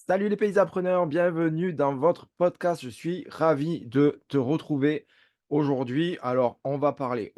Salut les paysapreneurs, bienvenue dans votre podcast. Je suis ravi de te retrouver aujourd'hui. Alors, on va parler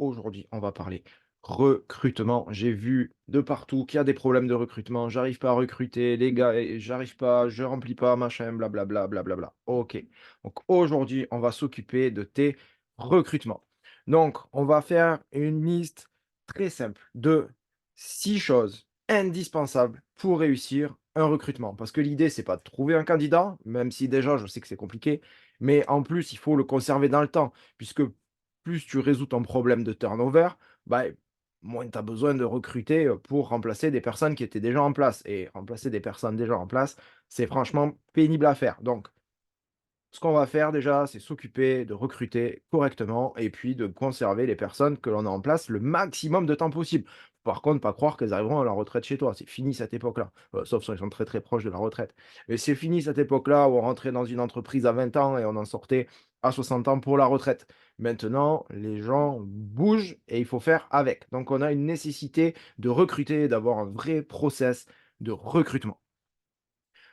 recrutement. J'ai vu de partout qu'il y a des problèmes de recrutement. J'arrive pas à recruter, les gars, j'arrive pas, je remplis pas, machin, blablabla, blablabla. Ok. Donc aujourd'hui, on va s'occuper de tes recrutements. Donc, on va faire une liste très simple de 6 choses indispensables pour réussir un recrutement. Parce que l'idée, c'est pas de trouver un candidat, même si déjà je sais que c'est compliqué, mais en plus, il faut le conserver dans le temps, puisque plus tu résous ton problème de turnover, bah, moins tu as besoin de recruter pour remplacer des personnes qui étaient déjà en place. Et remplacer des personnes déjà en place, c'est franchement pénible à faire. Donc, ce qu'on va faire déjà, c'est s'occuper de recruter correctement et puis de conserver les personnes que l'on a en place le maximum de temps possible. Par contre, pas croire qu'elles arriveront à la retraite chez toi. C'est fini cette époque-là. Sauf si ils sont très très proches de la retraite. Mais c'est fini cette époque-là où on rentrait dans une entreprise à 20 ans et on en sortait à 60 ans pour la retraite. Maintenant, les gens bougent et il faut faire avec. Donc, on a une nécessité de recruter, d'avoir un vrai process de recrutement.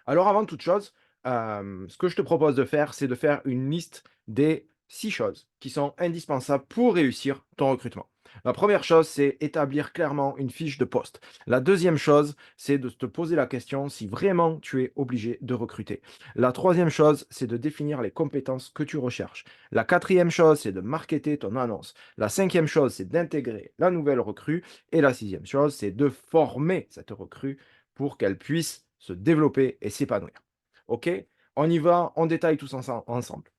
Alors avant toute chose, ce que je te propose de faire, c'est de faire une liste des 6 choses qui sont indispensables pour réussir ton recrutement. La première chose, c'est établir clairement une fiche de poste. La deuxième chose, c'est de te poser la question si vraiment tu es obligé de recruter. La troisième chose, c'est de définir les compétences que tu recherches. La quatrième chose, c'est de marketer ton annonce. La cinquième chose, c'est d'intégrer la nouvelle recrue. Et la sixième chose, c'est de former cette recrue pour qu'elle puisse se développer et s'épanouir. OK? On y va, on détaille tous ensemble.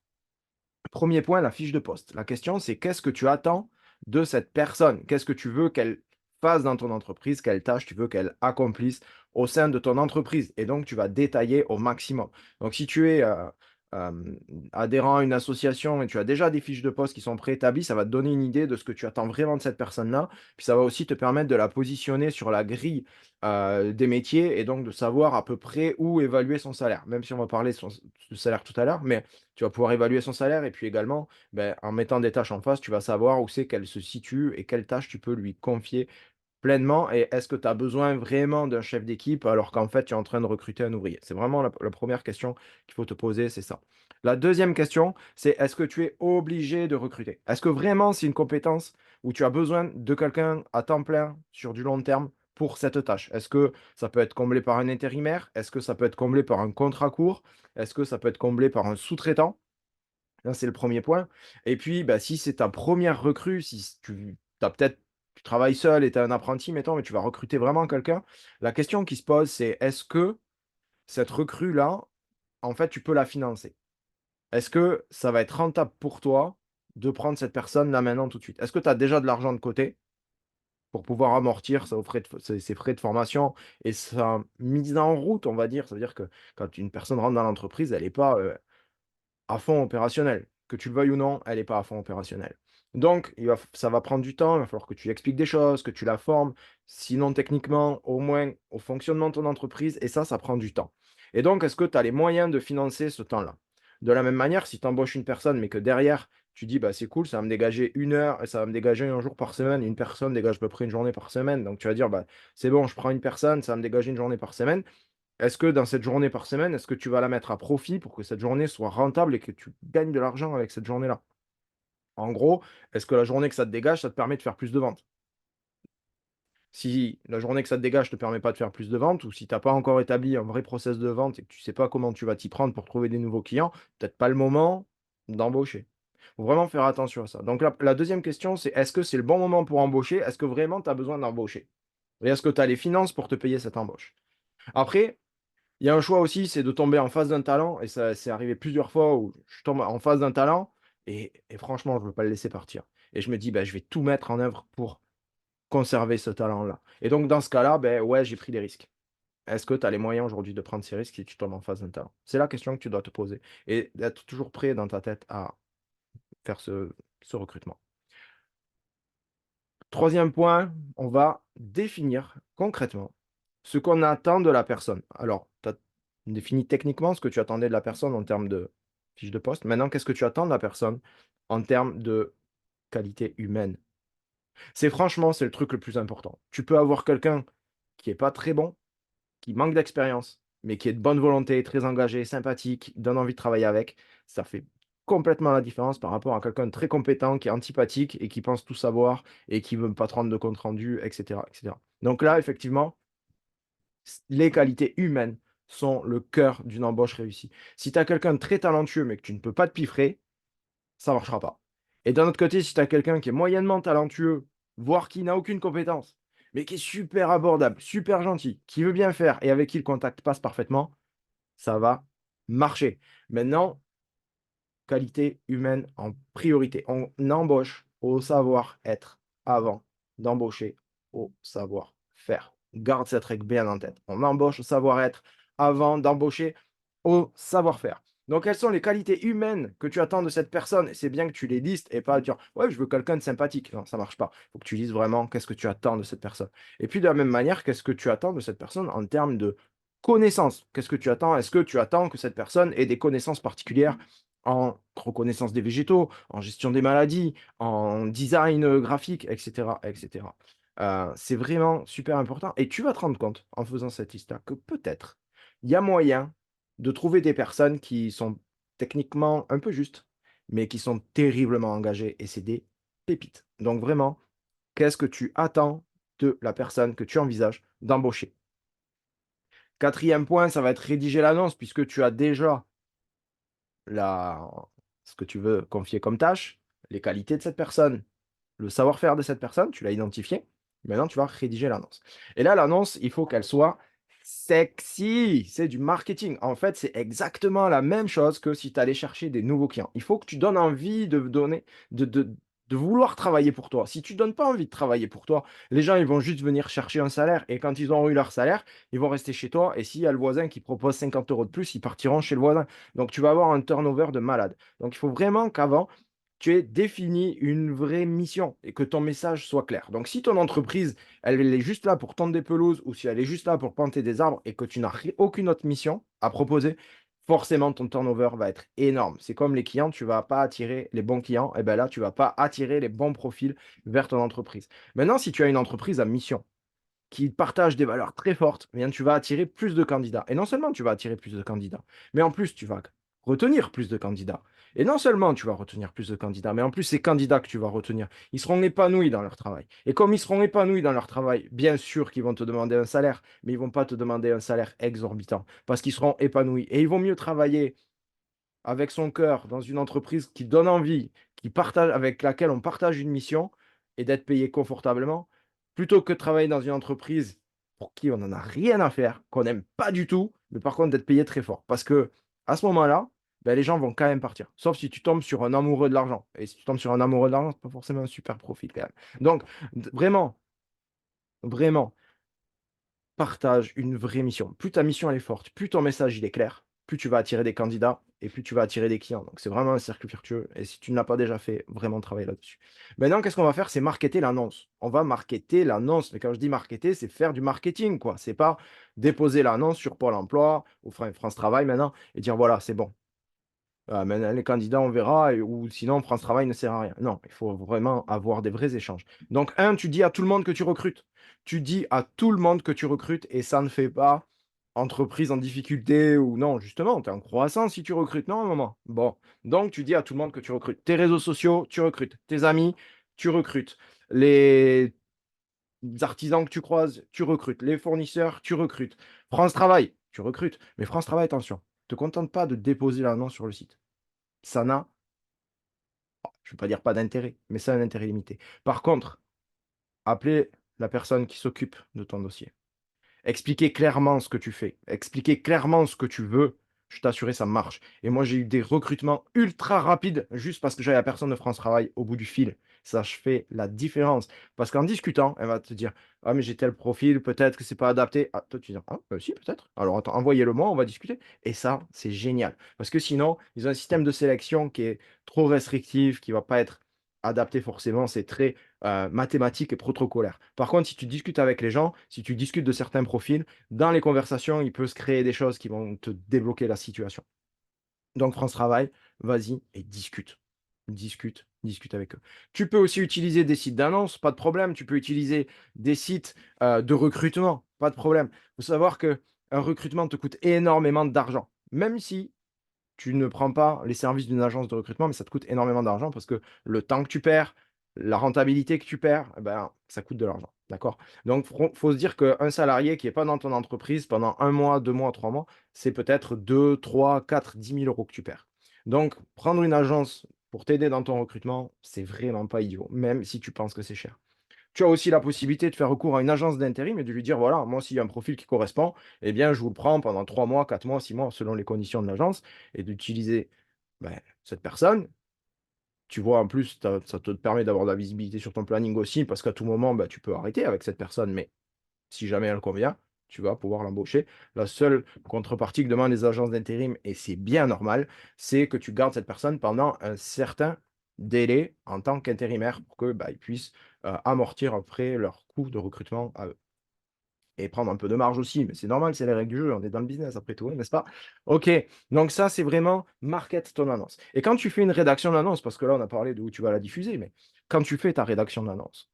Premier point, la fiche de poste. La question, c'est qu'est-ce que tu attends de cette personne? Qu'est-ce que tu veux qu'elle fasse dans ton entreprise? Quelle tâche tu veux qu'elle accomplisse au sein de ton entreprise? Et donc, tu vas détailler au maximum. Donc, si tu es adhérent à une association et tu as déjà des fiches de poste qui sont préétablies, ça va te donner une idée de ce que tu attends vraiment de cette personne-là. Puis ça va aussi te permettre de la positionner sur la grille des métiers et donc de savoir à peu près où évaluer son salaire. Même si on va parler de du salaire tout à l'heure, mais tu vas pouvoir évaluer son salaire et puis également, en mettant des tâches en face, tu vas savoir où c'est qu'elle se situe et quelles tâches tu peux lui confier pleinement. Et est-ce que tu as besoin vraiment d'un chef d'équipe alors qu'en fait, tu es en train de recruter un ouvrier? C'est vraiment la première question qu'il faut te poser, c'est ça. La deuxième question, c'est est-ce que tu es obligé de recruter? Est-ce que vraiment c'est une compétence où tu as besoin de quelqu'un à temps plein sur du long terme pour cette tâche? Est-ce que ça peut être comblé par un intérimaire? Est-ce que ça peut être comblé par un contrat court? Est-ce que ça peut être comblé par un sous-traitant? Là, c'est le premier point. Et puis, si c'est ta première recrue, si tu as peut-être tu travailles seul et tu as un apprenti, mettons, mais tu vas recruter vraiment quelqu'un, la question qui se pose, c'est est-ce que cette recrue-là, en fait, tu peux la financer? Est-ce que ça va être rentable pour toi de prendre cette personne là maintenant tout de suite? Est-ce que tu as déjà de l'argent de côté pour pouvoir amortir ses frais de formation et sa mise en route, on va dire? Ça veut dire que quand une personne rentre dans l'entreprise, elle n'est pas, à fond opérationnelle. Que tu le veuilles ou non, elle est pas à fond opérationnelle. Donc ça va prendre du temps, il va falloir que tu lui expliques des choses, que tu la formes, sinon techniquement, au moins au fonctionnement de ton entreprise et ça prend du temps. Et donc, est-ce que tu as les moyens de financer ce temps-là? De la même manière, si tu embauches une personne, mais que derrière, tu dis: «Bah, c'est cool, ça va me dégager 1 heure, ça va me dégager un jour par semaine». Une personne dégage à peu près une journée par semaine, donc tu vas dire: «Bah, c'est bon, je prends une personne, ça va me dégager une journée par semaine». Est-ce que dans cette journée par semaine, est-ce que tu vas la mettre à profit pour que cette journée soit rentable et que tu gagnes de l'argent avec cette journée-là? En gros, est-ce que la journée que ça te dégage, ça te permet de faire plus de ventes? Si la journée que ça te dégage te permet pas de faire plus de ventes ou si tu as pas encore établi un vrai process de vente et que tu sais pas comment tu vas t'y prendre pour trouver des nouveaux clients, peut-être pas le moment d'embaucher. Faut vraiment faire attention à ça. Donc la 2e question, c'est est-ce que c'est le bon moment pour embaucher? Est-ce que vraiment tu as besoin d'embaucher? Et est-ce que tu as les finances pour te payer cette embauche? Après, il y a un choix aussi, c'est de tomber en face d'un talent et ça c'est arrivé plusieurs fois où je tombe en face d'un talent et franchement, je veux pas le laisser partir et je me dis: «Je vais tout mettre en œuvre pour conserver ce talent-là» et donc dans ce cas-là, ouais, j'ai pris des risques. Est-ce que tu as les moyens aujourd'hui de prendre ces risques si tu tombes en face d'un talent? C'est la question que tu dois te poser et d'être toujours prêt dans ta tête à faire ce recrutement. Troisième point, on va définir concrètement ce qu'on attend de la personne. Alors, tu as défini techniquement ce que tu attendais de la personne en termes de fiche de poste. Maintenant, qu'est-ce que tu attends de la personne en termes de qualité humaine? C'est le truc le plus important. Tu peux avoir quelqu'un qui est pas très bon, qui manque d'expérience, mais qui est de bonne volonté, très engagé, sympathique, donne envie de travailler avec, ça fait complètement la différence par rapport à quelqu'un de très compétent, qui est antipathique et qui pense tout savoir et qui veut pas te rendre de compte rendu, et cetera, et cetera. Donc là, effectivement, les qualités humaines sont le cœur d'une embauche réussie. Si tu as quelqu'un de très talentueux, mais que tu ne peux pas te piffrer, ça ne marchera pas. Et d'un autre côté, si tu as quelqu'un qui est moyennement talentueux, voire qui n'a aucune compétence, mais qui est super abordable, super gentil, qui veut bien faire et avec qui le contact passe parfaitement, ça va marcher. Maintenant, qualité humaine en priorité. On embauche au savoir-être avant d'embaucher au savoir-faire. Garde cette règle bien en tête. On embauche au savoir-être avant d'embaucher au savoir-faire. Donc, quelles sont les qualités humaines que tu attends de cette personne? C'est bien que tu les listes et pas dire ouais, je veux quelqu'un de sympathique. Non, ça marche pas. Il faut que tu lises vraiment qu'est-ce que tu attends de cette personne. Et puis, de la même manière, qu'est-ce que tu attends de cette personne en termes de connaissances? Qu'est-ce que tu attends? Est-ce que tu attends que cette personne ait des connaissances particulières en reconnaissance des végétaux, en gestion des maladies, en design, graphique, et cetera, et cetera. C'est vraiment super important et tu vas te rendre compte, en faisant cette liste-là, que peut-être, il y a moyen de trouver des personnes qui sont techniquement un peu justes, mais qui sont terriblement engagées et c'est des pépites. Donc vraiment, qu'est-ce que tu attends de la personne que tu envisages d'embaucher? Quatrième point, ça va être rédiger l'annonce puisque tu as déjà la ce que tu veux confier comme tâche, les qualités de cette personne, le savoir-faire de cette personne, tu l'as identifié. Maintenant, tu vas rédiger l'annonce. Et là, l'annonce, il faut qu'elle soit sexy. C'est du marketing. En fait, c'est exactement la même chose que si tu allais chercher des nouveaux clients. Il faut que tu donnes envie de donner, de vouloir travailler pour toi. Si tu donnes pas envie de travailler pour toi, les gens, ils vont juste venir chercher un salaire. Et quand ils auront eu leur salaire, ils vont rester chez toi. Et s'il y a le voisin qui propose 50 € de plus, ils partiront chez le voisin. Donc, tu vas avoir un turnover de malade. Donc, il faut vraiment qu'avant, tu aies défini une vraie mission et que ton message soit clair. Donc, si ton entreprise, elle est juste là pour tondre des pelouses ou si elle est juste là pour planter des arbres et que tu n'as aucune autre mission à proposer, forcément ton turnover va être énorme. C'est comme les clients, tu ne vas pas attirer les bons clients, et bien là, tu ne vas pas attirer les bons profils vers ton entreprise. Maintenant, si tu as une entreprise à mission, qui partagent des valeurs très fortes, eh bien, tu vas attirer plus de candidats. Et non seulement tu vas attirer plus de candidats, mais en plus, tu vas retenir plus de candidats. Et non seulement tu vas retenir plus de candidats, mais en plus, ces candidats que tu vas retenir, ils seront épanouis dans leur travail. Et comme ils seront épanouis dans leur travail, bien sûr qu'ils vont te demander un salaire, mais ils ne vont pas te demander un salaire exorbitant, parce qu'ils seront épanouis. Et ils vont mieux travailler avec son cœur dans une entreprise qui donne envie, qui partage avec laquelle on partage une mission et d'être payé confortablement, plutôt que de travailler dans une entreprise pour qui on n'en a rien à faire, qu'on n'aime pas du tout, mais par contre d'être payé très fort. Parce que à ce moment-là, ben, les gens vont quand même partir. Sauf si tu tombes sur un amoureux de l'argent. Et si tu tombes sur un amoureux de l'argent, c'est pas forcément un super profil quand même. Donc, vraiment, vraiment, partage une vraie mission. Plus ta mission elle est forte, plus ton message il est clair, plus tu vas attirer des candidats et plus tu vas attirer des clients. Donc c'est vraiment un cercle vertueux. Et si tu ne l'as pas déjà fait, vraiment travaille là-dessus. Maintenant, qu'est-ce qu'on va faire? C'est marketer l'annonce. On va marketer l'annonce. Mais quand je dis marketer, c'est faire du marketing, quoi. C'est pas déposer l'annonce sur Pôle emploi ou France Travail maintenant et dire voilà, c'est bon. Maintenant, les candidats, on verra, ou sinon France Travail ne sert à rien. Non, il faut vraiment avoir des vrais échanges. Donc, un, tu dis à tout le monde que tu recrutes. Tu dis à tout le monde que tu recrutes et ça ne fait pas entreprise en difficulté ou non, justement, tu es en croissance si tu recrutes. Non, à un moment. Bon, donc tu dis à tout le monde que tu recrutes. Tes réseaux sociaux, tu recrutes. Tes amis, tu recrutes. Les artisans que tu croises, tu recrutes. Les fournisseurs, tu recrutes. France Travail, tu recrutes. Mais France Travail, attention, ne te contente pas de déposer l'annonce sur le site. Ça n'a, je ne veux pas dire pas d'intérêt, mais ça a un intérêt limité. Par contre, appelez la personne qui s'occupe de ton dossier. Expliquer clairement ce que tu fais, expliquer clairement ce que tu veux, je t'assurais, ça marche. Et moi, j'ai eu des recrutements ultra rapides juste parce que j'avais la personne de France Travail au bout du fil. Ça, je fais la différence. Parce qu'en discutant, elle va te dire: ah, mais j'ai tel profil, peut-être que c'est pas adapté. Ah, toi, tu dis: ah, si, peut-être. Alors, attends, envoyez-le-moi, on va discuter. Et ça, c'est génial. Parce que sinon, ils ont un système de sélection qui est trop restrictif, qui va pas être adapté forcément. C'est très mathématiques et protocolaires. Par contre, si tu discutes avec les gens, si tu discutes de certains profils, dans les conversations, il peut se créer des choses qui vont te débloquer la situation. Donc, France Travail, vas-y et discute. Discute, discute avec eux. Tu peux aussi utiliser des sites d'annonces, pas de problème. Tu peux utiliser des sites de recrutement, pas de problème. Il faut savoir que un recrutement te coûte énormément d'argent. Même si tu ne prends pas les services d'une agence de recrutement, mais ça te coûte énormément d'argent parce que le temps que tu perds, la rentabilité que tu perds, eh ben, ça coûte de l'argent, d'accord? Donc faut se dire qu'un salarié qui est pas dans ton entreprise pendant 1 mois, 2 mois, 3 mois, c'est peut-être 2, 3, 4, 10 000 € que tu perds. Donc prendre une agence pour t'aider dans ton recrutement, c'est vraiment pas idiot, même si tu penses que c'est cher. Tu as aussi la possibilité de faire recours à une agence d'intérim et de lui dire: «Voilà, moi, s'il y a un profil qui correspond, eh bien, je vous le prends pendant 3 mois, 4 mois, 6 mois, selon les conditions de l'agence» et d'utiliser, cette personne. Tu vois, en plus, ça te permet d'avoir de la visibilité sur ton planning aussi parce qu'à tout moment, tu peux arrêter avec cette personne, mais si jamais elle convient, tu vas pouvoir l'embaucher. La seule contrepartie que demandent les agences d'intérim, et c'est bien normal, c'est que tu gardes cette personne pendant un certain délai en tant qu'intérimaire pour que, ils puissent, amortir après leurs coûts de recrutement à eux et prendre un peu de marge aussi, mais c'est normal, c'est les règles du jeu, on est dans le business après tout, hein, n'est-ce pas? OK, donc ça, c'est vraiment market ton annonce et quand tu fais une rédaction d'annonce, parce que là, on a parlé de où tu vas la diffuser, mais quand tu fais ta rédaction d'annonce,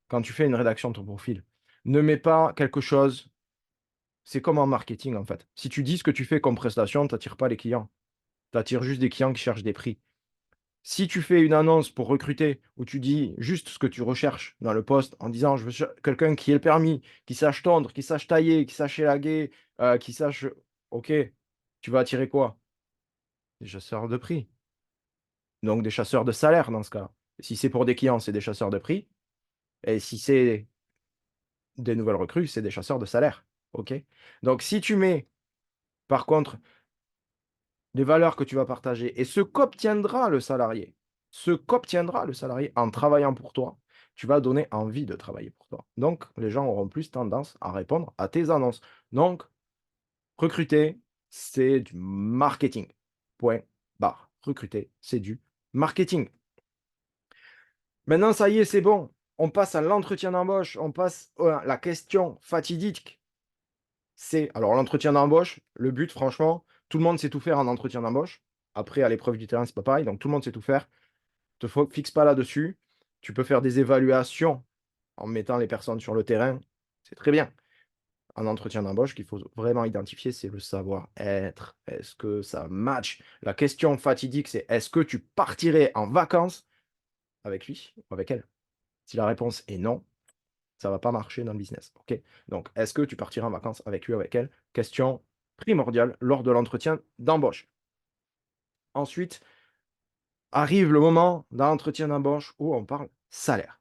quand tu fais une rédaction de ton profil, ne mets pas quelque chose. C'est comme en marketing, en fait. Si tu dis ce que tu fais comme prestation, tu attires pas les clients. Tu attires juste des clients qui cherchent des prix. Si tu fais une annonce pour recruter où tu dis juste ce que tu recherches dans le poste en disant: «Je veux quelqu'un qui ait le permis, qui sache tondre, qui sache tailler, qui sache élaguer, qui sache» OK, tu vas attirer quoi? Des chasseurs de prix, donc des chasseurs de salaire dans ce cas. Si c'est pour des clients, c'est des chasseurs de prix et si c'est des nouvelles recrues, c'est des chasseurs de salaire. OK? Donc si tu mets par contre les valeurs que tu vas partager et ce qu'obtiendra le salarié en travaillant pour toi, tu vas donner envie de travailler pour toi. Donc, les gens auront plus tendance à répondre à tes annonces. Donc, recruter, c'est du marketing. Point barre. Recruter, c'est du marketing. Maintenant, ça y est, c'est bon. On passe à l'entretien d'embauche. On passe à la question fatidique. C'est alors l'entretien d'embauche, le but franchement, tout le monde sait tout faire en entretien d'embauche. Après à l'épreuve du terrain, c'est pas pareil, donc tout le monde sait tout faire. Te fixe pas là-dessus. Tu peux faire des évaluations en mettant les personnes sur le terrain, c'est très bien. En entretien d'embauche, qu'il faut vraiment identifier, c'est le savoir-être. Est-ce que ça match? La question fatidique, c'est: «Est-ce que tu partirais en vacances avec lui ou avec elle?» Si la réponse est non, ça va pas marcher dans le business, OK? Donc, est-ce que tu partiras en vacances avec lui ou avec elle? Question primordiale lors de l'entretien d'embauche. Ensuite, arrive le moment dans l'entretien d'embauche où on parle salaire.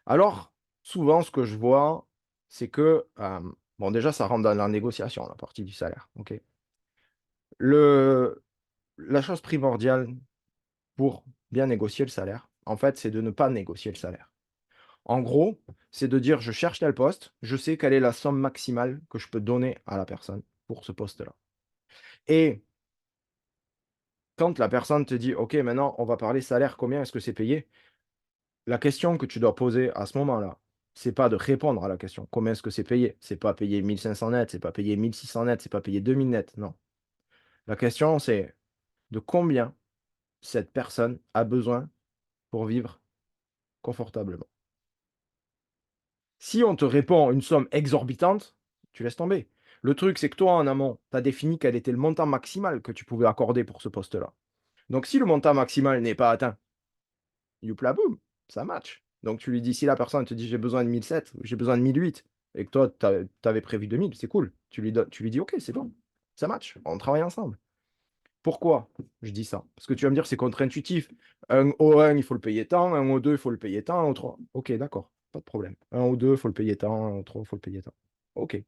Alors, souvent, ce que je vois, c'est que, bon, déjà, ça rentre dans la négociation, la partie du salaire, OK? Le La chose primordiale pour bien négocier le salaire, en fait, c'est de ne pas négocier le salaire. En gros, c'est de dire: «Je cherche tel poste, je sais quelle est la somme maximale que je peux donner à la personne pour ce poste-là» et quand la personne te dit: «OK, maintenant, on va parler salaire, combien est-ce que c'est payé?» La question que tu dois poser à ce moment-là, c'est pas de répondre à la question: «Combien est-ce que c'est payé?» C'est pas payé 1 500 net, c'est pas payé 1 600 net, c'est pas payé 2 000 net, non. La question, c'est de combien cette personne a besoin pour vivre confortablement. Si on te répond une somme exorbitante, tu laisses tomber. Le truc, c'est que toi, en amont, tu as défini quel était le montant maximal que tu pouvais accorder pour ce poste-là. Donc si le montant maximal n'est pas atteint, youpla boum, ça match. Donc tu lui dis, si la personne te dit: «J'ai besoin de 1 700 ou j'ai besoin de 1 800» et que toi, tu avais prévu 2 000, c'est cool. Tu lui dis: «OK, c'est bon, ça match, on travaille ensemble». Pourquoi je dis ça? Parce que tu vas me dire: «C'est contre-intuitif. Un O1, il faut le payer tant, un O2, il faut le payer tant, un O3». OK, d'accord, pas de problème. Un O2, il faut le payer tant, un O3, il faut le payer tant. OK.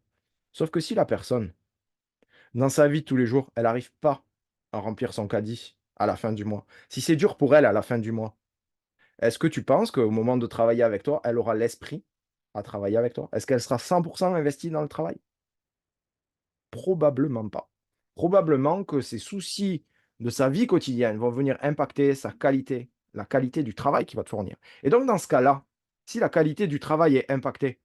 Sauf que si la personne, dans sa vie de tous les jours, elle n'arrive pas à remplir son caddie à la fin du mois, si c'est dur pour elle à la fin du mois, est-ce que tu penses qu'au moment de travailler avec toi, elle aura l'esprit à travailler avec toi? Est-ce qu'elle sera 100 investie dans le travail? Probablement pas. Probablement que ses soucis de sa vie quotidienne vont venir impacter sa qualité, la qualité du travail qu'il va te fournir. Et donc dans ce cas-là, si la qualité du travail est impactée,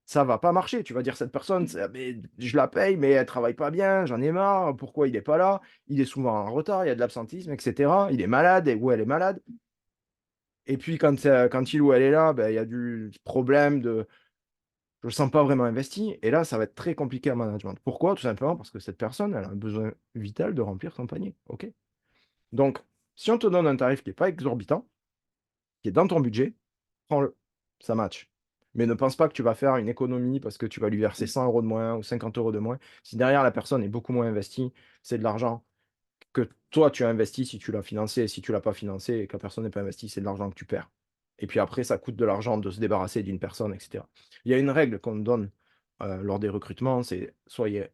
ça va pas marcher. Tu vas dire: «Cette personne, mais je la paye, mais elle travaille pas bien, j'en ai marre, pourquoi il est pas là? Il est souvent en retard, il y a de l'absentisme et cetera. Il est malade ou elle est malade». Et puis quand il ou elle est là, il y a du problème de je le sens pas vraiment investi et là, ça va être très compliqué à management. Pourquoi? Tout simplement parce que cette personne, elle a un besoin vital de remplir son panier, OK? Donc, si on te donne un tarif qui est pas exorbitant, qui est dans ton budget, prends-le, ça match. Mais ne pense pas que tu vas faire une économie parce que tu vas lui verser 100 € de moins ou 50 € de moins. Si derrière la personne est beaucoup moins investie, c'est de l'argent que toi tu as investi si tu l'as financé et si tu l'as pas financé et que la personne n'est pas investie, c'est de l'argent que tu perds. Et puis après, ça coûte de l'argent de se débarrasser d'une personne, et cetera. Il y a une règle qu'on donne, lors des recrutements, c'est: soyez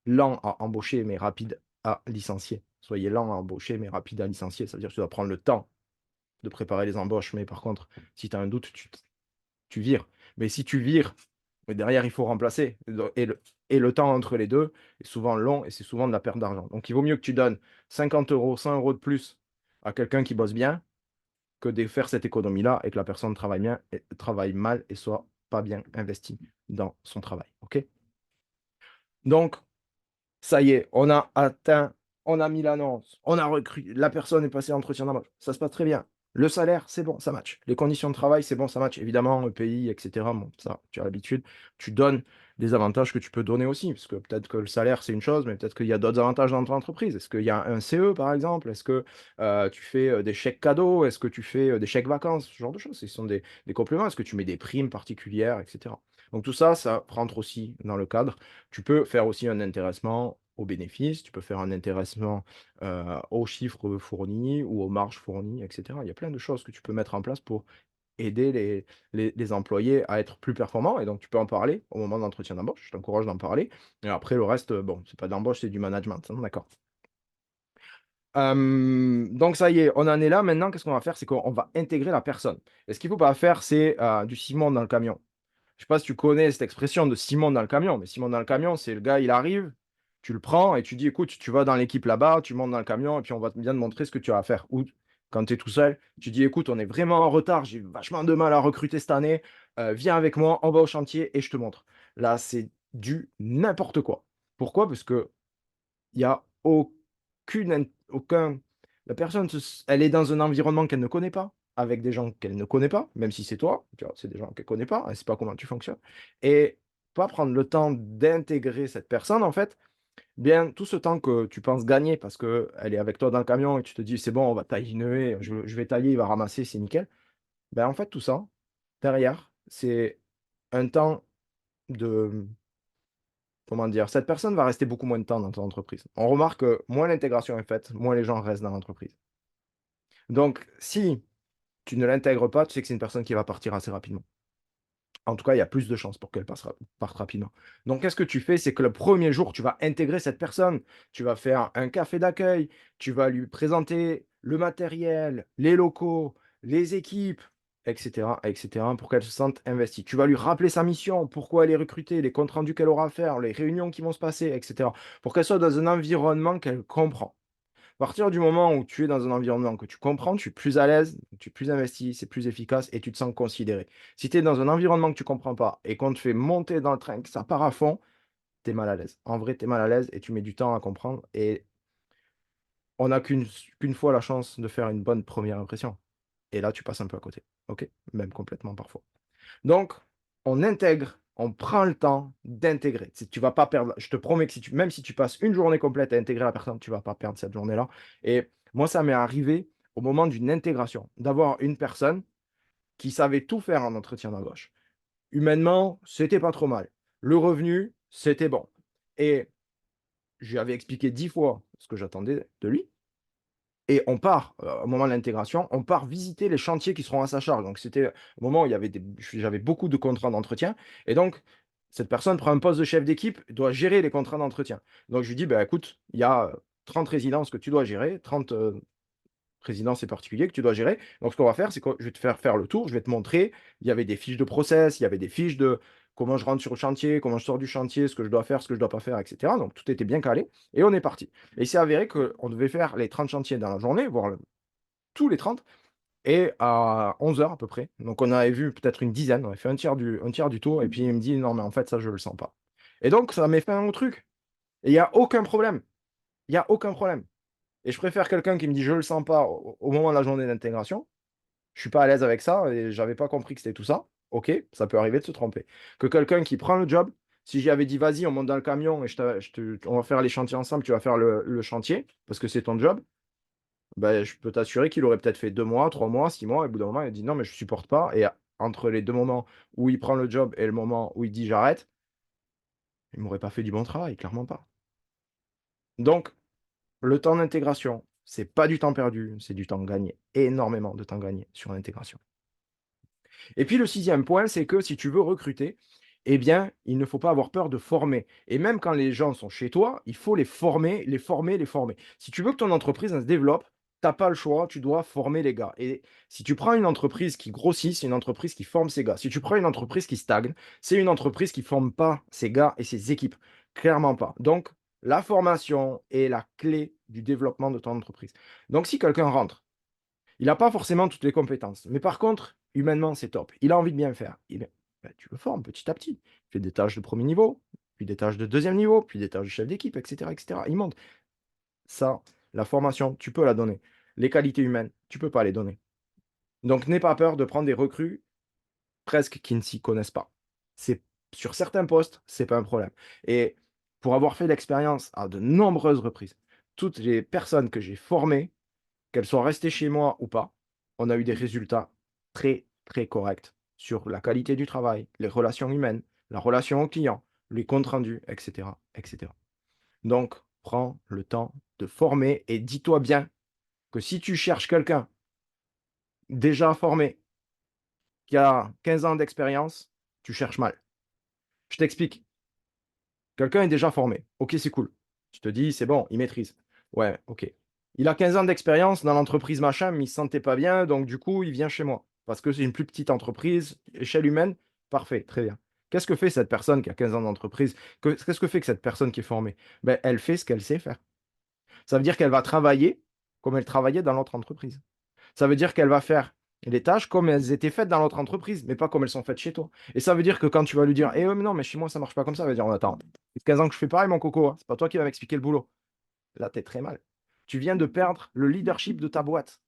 lent à embaucher mais rapide à licencier. Soyez lent à embaucher mais rapide à licencier. Ça veut dire que tu dois prendre le temps de préparer les embauches, mais par contre, si tu as un doute, tu vires. Mais si tu vires, mais derrière, il faut remplacer. Et le temps entre les 2 est souvent long et c'est souvent de la perte d'argent. Donc il vaut mieux que tu donnes 50 €, 100 € de plus à quelqu'un qui bosse bien, que de faire cette économie-là et que la personne travaille bien et travaille mal et soit pas bien investie dans son travail. OK? Donc ça y est, on a mis l'annonce, on a recruté, la personne est passée l'entretien d'embauche, ça se passe très bien. Le salaire, c'est bon, ça match. Les conditions de travail, c'est bon, ça match. Évidemment, le pays, et cetera, bon, ça, tu as l'habitude. Tu donnes des avantages que tu peux donner aussi, parce que peut-être que le salaire, c'est une chose, mais peut-être qu'il y a d'autres avantages dans ton entreprise. Est-ce qu'il y a un CE, par exemple? Est-ce que, tu fais, des chèques cadeaux? Est-ce que tu fais, des chèques vacances? Ce genre de choses. Ce sont des compléments. Est-ce que tu mets des primes particulières, et cetera? Donc tout ça, ça rentre aussi dans le cadre. Tu peux faire aussi un intéressement aux bénéfices, tu peux faire un intéressement, aux chiffres fournis ou aux marges fournies, et cetera. Il y a plein de choses que tu peux mettre en place pour aider les employés à être plus performants et donc tu peux en parler au moment de l'entretien d'embauche. Je t'encourage d'en parler et après le reste, bon, c'est pas de l'embauche, c'est du management, hein, d'accord. Donc ça y est, on en est là. Maintenant, qu'est-ce qu'on va faire? C'est qu'on va intégrer la personne et ce qu'il faut pas faire, c'est, du ciment dans le camion. Je sais pas si tu connais cette expression de Simon dans le camion, mais Simon dans le camion, c'est le gars, il arrive, tu le prends et tu dis: «Écoute, tu vas dans l'équipe là-bas, tu montes dans le camion et puis on va bien te montrer ce que tu as à faire». Ou quand tu es tout seul, tu dis: «Écoute, on est vraiment en retard, j'ai vachement de mal à recruter cette année, viens avec moi, on va au chantier et je te montre». Là, c'est du n'importe quoi. Pourquoi? Parce que il y a aucune int aucun la personne elle est dans un environnement qu'elle ne connaît pas, avec des gens qu'elle ne connaît pas, même si c'est toi, tu vois? C'est des gens qu'elle connaît pas, elle sait pas comment tu fonctionnes et pas prendre le temps d'intégrer cette personne, en fait, bien, tout ce temps que tu penses gagner parce qu'elle est avec toi dans le camion et tu te dis: «C'est bon, on va tailler, je vais tailler, il va ramasser, c'est nickel». Ben, en fait, tout ça, derrière, c'est un temps de comment dire? Cette personne va rester beaucoup moins de temps dans ton entreprise. On remarque que moins l'intégration est faite, moins les gens restent dans l'entreprise. Donc si tu ne l'intègres pas, tu sais que c'est une personne qui va partir assez rapidement. En tout cas, il y a plus de chances pour qu'elle parte rapidement. Donc qu'est-ce que tu fais? C'est que le premier jour, tu vas intégrer cette personne. Tu vas faire un café d'accueil, tu vas lui présenter le matériel, les locaux, les équipes, et cetera, pour qu'elle se sente investie. Tu vas lui rappeler sa mission, pourquoi elle est recrutée, les comptes rendus qu'elle aura à faire, les réunions qui vont se passer, et cetera, pour qu'elle soit dans un environnement qu'elle comprend. À partir du moment où tu es dans un environnement que tu comprends, tu es plus à l'aise, tu es plus investi, c'est plus efficace et tu te sens considéré. Si tu es dans un environnement que tu comprends pas et qu'on te fait monter dans le train, que ça part à fond, tu es mal à l'aise. En vrai, tu es mal à l'aise et tu mets du temps à comprendre et on n'a qu'une fois la chance de faire une bonne première impression et là, tu passes un peu à côté. OK? Même complètement parfois. Donc, on intègre, on prend le temps d'intégrer. Tu vas pas perdre, je te promets que si tu même si tu passes une journée complète à intégrer la personne, tu vas pas perdre cette journée-là et moi, ça m'est arrivé au moment d'une intégration, d'avoir une personne qui savait tout faire en entretien d'embauche. Humainement, c'était pas trop mal. Le revenu, c'était bon et je lui avais expliqué 10 fois ce que j'attendais de lui et on part, au moment de l'intégration, on part visiter les chantiers qui seront à sa charge. Donc c'était au moment où il y avait j'avais beaucoup de contrats d'entretien et donc cette personne prend un poste de chef d'équipe, doit gérer les contrats d'entretien. Donc je lui dis: «Bah, écoute, il y a, 30 résidences que tu dois gérer, 30 résidences et particuliers que tu dois gérer. Donc ce qu'on va faire, c'est que je vais te faire le tour, je vais te montrer». Il y avait des fiches de process, il y avait des fiches de comment je rentre sur le chantier, comment je sors du chantier, ce que je dois faire, ce que je dois pas faire, et cetera. Donc tout était bien calé et on est parti. Et il s'est avéré qu'on devait faire les 30 chantiers dans la journée, voire tous les 30 et à 11 heures à peu près. Donc on avait vu peut-être une dizaine, on avait fait un tiers du tour et puis il me dit: «Non mais en fait ça je le sens pas». Et donc ça met fin au truc et il y a aucun problème, il y a aucun problème et je préfère quelqu'un qui me dit: «Je le sens pas» au moment de la journée d'intégration. Je suis pas à l'aise avec ça et j'avais pas compris que c'était tout ça. OK, ça peut arriver de se tromper. Que quelqu'un qui prend le job, si j'y avais dit: «Vas-y, on monte dans le camion et on va faire les chantiers ensemble, tu vas faire le chantier parce que c'est ton job», ben je peux t'assurer qu'il aurait peut-être fait 2 mois, 3 mois, 6 mois et au bout d'un moment, il a dit: «Non, mais je supporte pas» et entre les 2 moments où il prend le job et le moment où il dit: «J'arrête», il m'aurait pas fait du bon travail, clairement pas. Donc le temps d'intégration, c'est pas du temps perdu, c'est du temps gagné, énormément de temps gagné sur l'intégration. Et puis le sixième point, c'est que si tu veux recruter, eh bien, il ne faut pas avoir peur de former. Et même quand les gens sont chez toi, il faut les former, les former, les former. Si tu veux que ton entreprise elle se développe, tu as pas le choix, tu dois former les gars. Et si tu prends une entreprise qui grossit, c'est une entreprise qui forme ses gars. Si tu prends une entreprise qui stagne, c'est une entreprise qui forme pas ses gars et ses équipes. Clairement pas. Donc, la formation est la clé du développement de ton entreprise. Donc, si quelqu'un rentre, il n'a pas forcément toutes les compétences, mais par contre, humainement, c'est top. Il a envie de bien faire. Bah, tu le formes petit à petit. Il fait des tâches de premier niveau, puis des tâches de deuxième niveau, puis des tâches de chef d'équipe, etc., etc. Il monte. Ça, la formation, tu peux la donner. Les qualités humaines, tu peux pas les donner. Donc, n'aie pas peur de prendre des recrues presque qui ne s'y connaissent pas. C'est sur certains postes, c'est pas un problème. Et pour avoir fait l'expérience à de nombreuses reprises, toutes les personnes que j'ai formées, qu'elles soient restées chez moi ou pas, on a eu des résultats très, très corrects sur la qualité du travail, les relations humaines, la relation au client, les comptes rendus, etc., etc. Donc, prends le temps de former et dis-toi bien que si tu cherches quelqu'un déjà formé, qui a 15 ans d'expérience, tu cherches mal. Je t'explique. Quelqu'un est déjà formé. OK, c'est cool. Tu te dis: «C'est bon, il maîtrise». Ouais, OK. Il a 15 ans d'expérience dans l'entreprise machin, mais il se sentait pas bien, donc du coup, il vient chez moi. Parce que c'est une plus petite entreprise, échelle humaine. Parfait, très bien. Qu'est-ce que fait cette personne qui a 15 ans d'entreprise? Qu'est-ce que fait que cette personne qui est formée? Ben, elle fait ce qu'elle sait faire. Ça veut dire qu'elle va travailler comme elle travaillait dans l'autre entreprise. Ça veut dire qu'elle va faire les tâches comme elles étaient faites dans l'autre entreprise, mais pas comme elles sont faites chez toi. Et ça veut dire que quand tu vas lui dire: «Eh mais non, mais chez moi ça marche pas comme ça», elle va dire: «Oh attends, ça fait 15 ans que je fais pareil mon coco, hein, c'est pas toi qui vas m'expliquer le boulot». Là, tu es très mal. Tu viens de perdre le leadership de ta boîte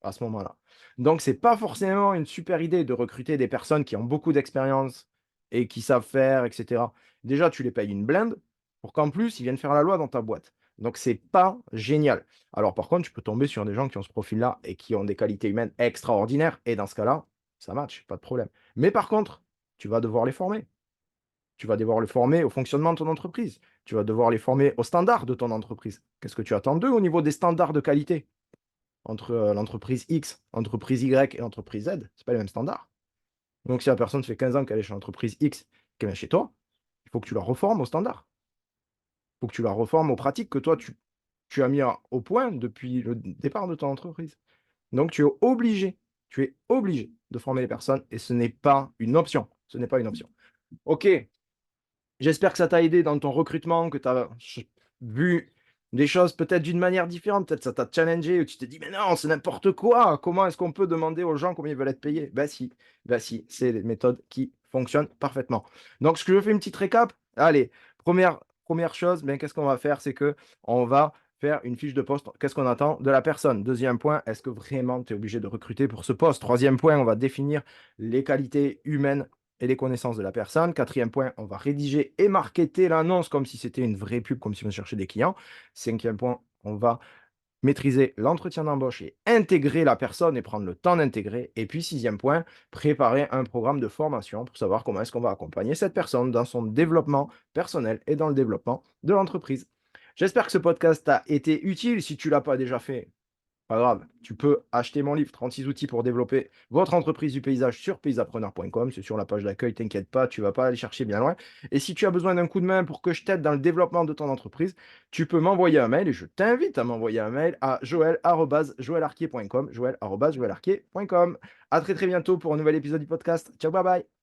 à ce moment-là. Donc c'est pas forcément une super idée de recruter des personnes qui ont beaucoup d'expérience et qui savent faire et cetera. Déjà, tu les payes une blinde pour qu'en plus, ils viennent faire la loi dans ta boîte. Donc c'est pas génial. Alors par contre, tu peux tomber sur des gens qui ont ce profil-là et qui ont des qualités humaines extraordinaires et dans ce cas-là, ça match, pas de problème. Mais par contre, tu vas devoir les former. Tu vas devoir les former au fonctionnement de ton entreprise. Tu vas devoir les former aux standards de ton entreprise. Qu'est-ce que tu attends d'eux au niveau des standards de qualité? Entre, l'entreprise X, entreprise Y et entreprise Z, c'est pas les mêmes standards. Donc si la personne fait 15 ans qu'elle est chez l'entreprise X, qu'elle vient chez toi, il faut que tu la reformes aux standards. Il faut que tu la reformes aux pratiques que toi tu as mis au point depuis le départ de ton entreprise. Donc tu es obligé de former les personnes et ce n'est pas une option. Ce n'est pas une option. OK, j'espère que ça t'a aidé dans ton recrutement, que tu as vu des choses peut-être d'une manière différente. Peut-être ça t'a challengé, ou tu t'es dit: «Mais non, c'est n'importe quoi! Comment est-ce qu'on peut demander aux gens combien ils veulent être payés?» Bah si, c'est des méthodes qui fonctionnent parfaitement. Donc ce que je fais une petite récap. Allez, première chose, ben, qu'est-ce qu'on va faire? C'est que on va faire une fiche de poste. Qu'est-ce qu'on attend de la personne? Deuxième point, est-ce que vraiment tu es obligé de recruter pour ce poste? Troisième point, on va définir les qualités humaines et les connaissances de la personne. Quatrième point, on va rédiger et marketer l'annonce comme si c'était une vraie pub, comme si on cherchait des clients. Cinquième point, on va maîtriser l'entretien d'embauche et intégrer la personne et prendre le temps d'intégrer. Et puis, sixième point, préparer un programme de formation pour savoir comment est-ce qu'on va accompagner cette personne dans son développement personnel et dans le développement de l'entreprise. J'espère que ce podcast t'a été utile. Si tu ne l'as pas déjà fait, pas grave, tu peux acheter mon livre 36 outils pour développer votre entreprise du paysage sur paysapreneur.com. C'est sur la page d'accueil, t'inquiète pas, tu vas pas aller chercher bien loin. Et si tu as besoin d'un coup de main pour que je t'aide dans le développement de ton entreprise, tu peux m'envoyer un mail et je t'invite à m'envoyer un mail à joël@joelarquier.com, joël@joelarquier.com. À très très bientôt pour un nouvel épisode du podcast. Ciao, bye bye.